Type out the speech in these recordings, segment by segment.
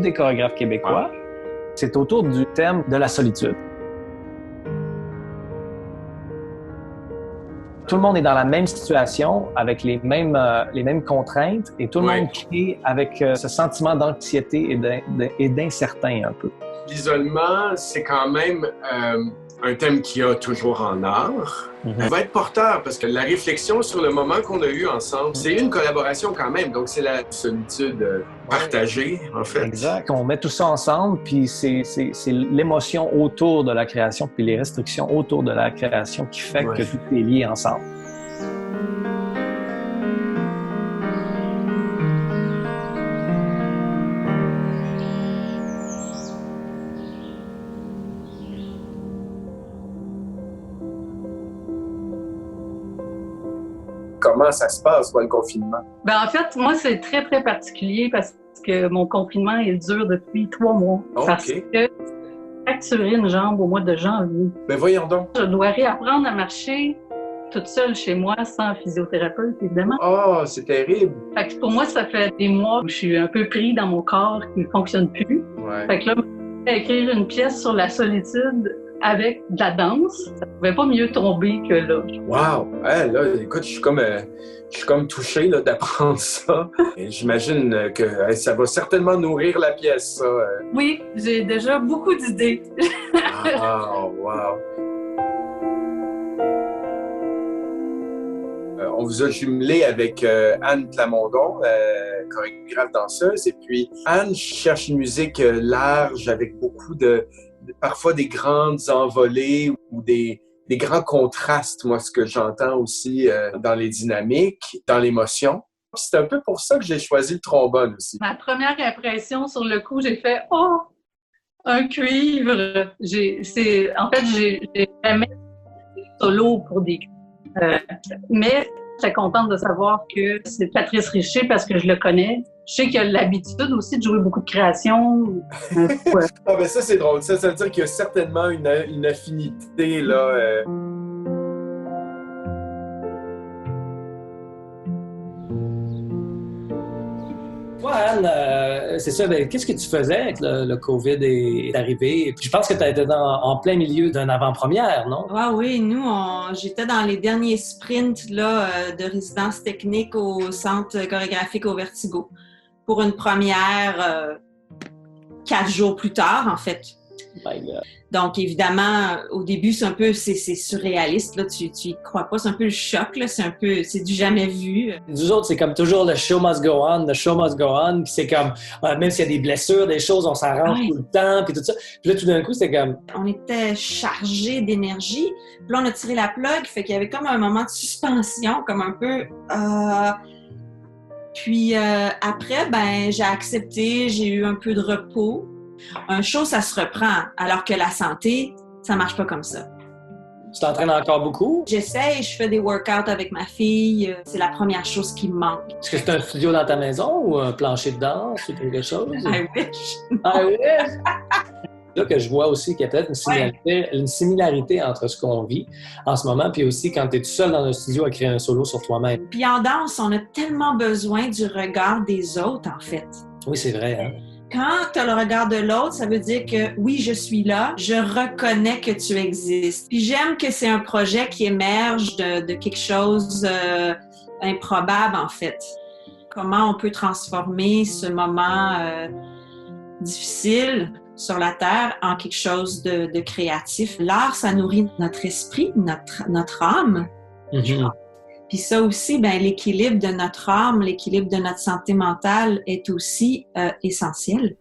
des chorégraphes québécois. C'est autour du thème de la solitude. Tout le monde est dans la même situation, avec les mêmes contraintes, et tout le monde crée avec ce sentiment d'anxiété et d'incertain un peu. L'isolement, c'est quand même un thème qu'il y a toujours en art. Il va être porteur parce que la réflexion sur le moment qu'on a eu ensemble, c'est une collaboration quand même. Donc, c'est la solitude partagée, en fait. Exact. On met tout ça ensemble, puis c'est l'émotion autour de la création, puis les restrictions autour de la création qui fait que tout est lié ensemble. Comment ça se passe, le confinement? En fait, moi, c'est très, très particulier parce que mon confinement, il dure depuis 3 mois. Parce que j'ai fracturé une jambe au mois de janvier. Voyons donc. Je dois réapprendre à marcher toute seule chez moi, sans physiothérapeute, évidemment. Oh, c'est terrible! Fait que pour moi, ça fait des mois que je suis un peu pris dans mon corps qui ne fonctionne plus. Fait que là, écrire une pièce sur la solitude avec de la danse, ça pouvait pas mieux tomber que là. Wow! Là, écoute, je suis comme touché là, d'apprendre ça. Et j'imagine que ça va certainement nourrir la pièce, ça. Oui, j'ai déjà beaucoup d'idées. Wow! On vous a jumelé avec Anne Plamondon, chorégraphe danseuse. Et puis, Anne cherche une musique large avec beaucoup parfois des grandes envolées ou des grands contrastes, moi, ce que j'entends aussi dans les dynamiques, dans l'émotion. C'est un peu pour ça que j'ai choisi le trombone aussi. Ma première impression sur le coup, j'ai fait « Oh, un cuivre! » En fait, j'ai jamais fait solo pour des cuivres. Mais j'étais contente de savoir que c'est Patrice Richer parce que je le connais. Je sais qu'il a l'habitude aussi de jouer beaucoup de créations. Ça, c'est drôle. Ça veut dire qu'il y a certainement une affinité, là. Toi, Anne, c'est ça, qu'est-ce que tu faisais quand le COVID est arrivé? Puis je pense que tu étais en plein milieu d'une avant-première, non? Oui, nous, j'étais dans les derniers sprints là, de résidence technique au Centre chorégraphique au Vertigo pour une première 4 jours plus tard, en fait. My God. Donc, évidemment, au début, c'est surréaliste. Là, tu y crois pas, c'est un peu le choc. Là, c'est du jamais vu. Nous autres, c'est comme toujours le show must go on, the show must go on. Puis c'est comme, même s'il y a des blessures, des choses, on s'arrange tout le temps, puis tout ça. Puis là, tout d'un coup, c'est comme... On était chargés d'énergie. Puis là, on a tiré la plug, fait qu'il y avait comme un moment de suspension, comme un peu... Puis après, j'ai accepté, j'ai eu un peu de repos. Un show, ça se reprend, alors que la santé, ça marche pas comme ça. Tu t'entraînes encore beaucoup? J'essaie, je fais des workouts avec ma fille. C'est la première chose qui me manque. Est-ce que c'est un studio dans ta maison ou un plancher de danse ou quelque chose? I wish! I wish! Là que je vois aussi qu'il y a peut-être une similarité entre ce qu'on vit en ce moment, puis aussi quand tu es tout seul dans un studio à créer un solo sur toi-même. Puis en danse, on a tellement besoin du regard des autres, en fait. Oui, c'est vrai, hein? Quand tu as le regard de l'autre, ça veut dire que oui, je suis là, je reconnais que tu existes. Puis j'aime que c'est un projet qui émerge de quelque chose improbable, en fait. Comment on peut transformer ce moment difficile sur la Terre en quelque chose de créatif. L'art, ça nourrit notre esprit, notre âme. Mm-hmm. Puis ça aussi, l'équilibre de notre âme, l'équilibre de notre santé mentale est aussi essentiel.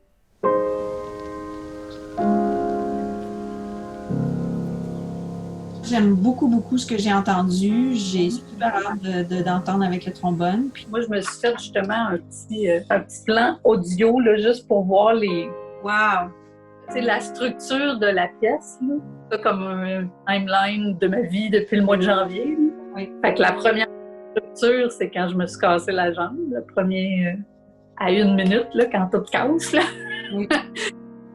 J'aime beaucoup, beaucoup ce que j'ai entendu. J'ai super hâte d'entendre avec le trombone. Puis moi, je me suis fait justement un petit plan audio là, juste pour voir les... Wow! C'est la structure de la pièce, là. C'est comme un timeline de ma vie depuis le mois de janvier. Là. Oui. Fait que la première structure, c'est quand je me suis cassé la jambe. Le premier à 1 minute, là, quand tout casse. Là. Oui.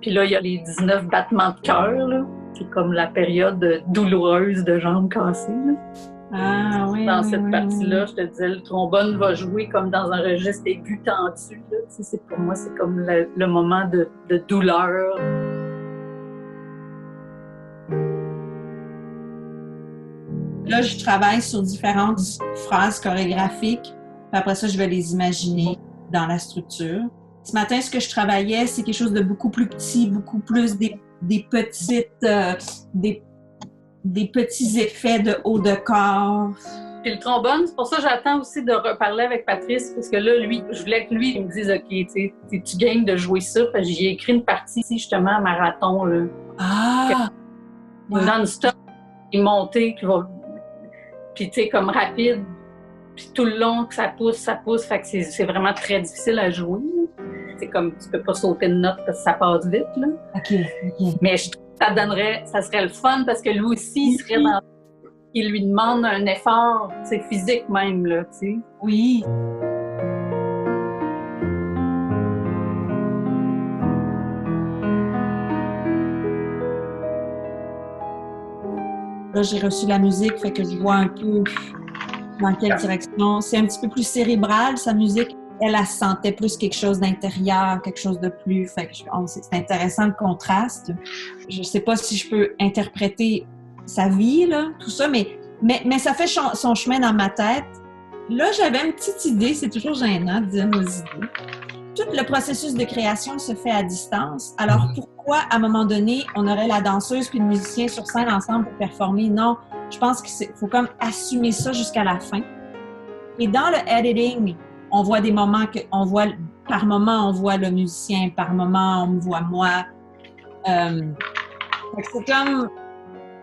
Puis là, il y a les 19 battements de cœur. Là. C'est comme la période douloureuse de jambes cassées. Là. Ah oui, Dans oui, cette oui, partie-là, oui. je te disais, le trombone va jouer comme dans un registre aigu tendu. Là. Tu sais, pour moi, c'est comme le moment de douleur. Là, je travaille sur différentes phrases chorégraphiques. Puis après ça, je vais les imaginer dans la structure. Ce matin, ce que je travaillais, c'est quelque chose de beaucoup plus petit, beaucoup plus des petites, des petits effets de haut de corps. Puis le trombone, c'est pour ça que j'attends aussi de reparler avec Patrice, parce que là, lui, je voulais que lui il me dise, OK, tu gagnes de jouer ça, parce que j'ai écrit une partie ici, justement, à marathon, là. Ah! Wow. Non-stop, il montait, puis tu sais, comme rapide, puis tout le long que ça pousse, fait que c'est vraiment très difficile à jouer. C'est comme, tu peux pas sauter une note parce que ça passe vite, là. OK. Mais je trouve que ça serait le fun, parce que lui aussi, il serait dans... Il lui demande un effort, tu sais, physique même, là, tu sais. Oui. Là, j'ai reçu la musique, fait que je vois un peu dans quelle direction. C'est un petit peu plus cérébral, sa musique. Elle sentait plus quelque chose d'intérieur, quelque chose de plus... Fait que c'est intéressant le contraste. Je sais pas si je peux interpréter sa vie, là, tout ça, mais ça fait son chemin dans ma tête. Là, j'avais une petite idée, c'est toujours gênant de dire nos idées. Tout le processus de création se fait à distance. Alors, pourquoi, à un moment donné, on aurait la danseuse puis le musicien sur scène ensemble pour performer? Non, je pense qu'il faut comme assumer ça jusqu'à la fin. Et dans le editing, on voit des moments par moment, on voit le musicien, par moment, on me voit moi. C'est comme,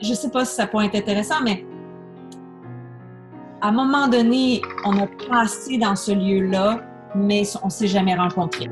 je sais pas si ça pourrait être intéressant, mais à un moment donné, on a passé dans ce lieu-là, mais on s'est jamais rencontrés.